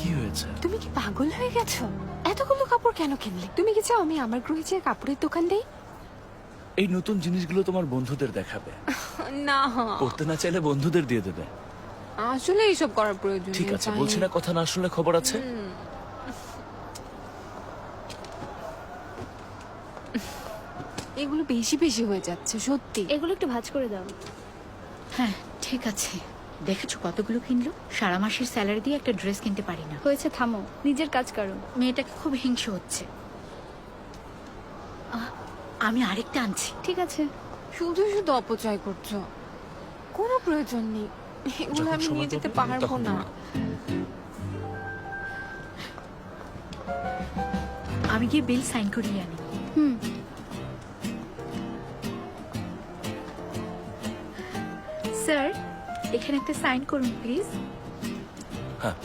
কি হয়েছে? তুমি কি পাগল হয়ে গেছো? এতগুলো কাপড় কেন কিনলে? তুমি কি চাও আমি আমার গ্রহে কাপড়ের দোকান দেই? এই নতুন জিনিসগুলো তোমার বন্ধুদের দেখাবে। না, পড়তে না চাইলে বন্ধুদের দিয়ে দেবে। আসলে এইসব করার প্রয়োজন ঠিক নেই, আছে, তাই। বলছি না কথা না শুনলে খবর আছে। এগুলো বেশি বেশি হয়ে যাচ্ছে সত্যি। এগুলো একটু ভাঁজ করে দাও। হ্যাঁ ঠিক আছে। দেখেছো কতগুলো কিনলো? সারা মাসের স্যালারি দিয়ে একটা ড্রেস কিনতে পারি না। হয়েছে, থামো, নিজের কাজ করো। মেয়েটাকে খুব হিংসে হচ্ছে। আমি আরেকটা আনছি। ঠিক আছে। শুধু শুধু অপচয় করছো, কোনো প্রয়োজন নেই। এগুলো যখন আমি সময় নিয়ে যেতে পাবে, পারবো তখন না। বলবো। আমি গিয়ে বিল সাইন করিয়ে আনি। হুম। স্যার, এখানে একটা সাইন করুন প্লিজ। হ্যাঁ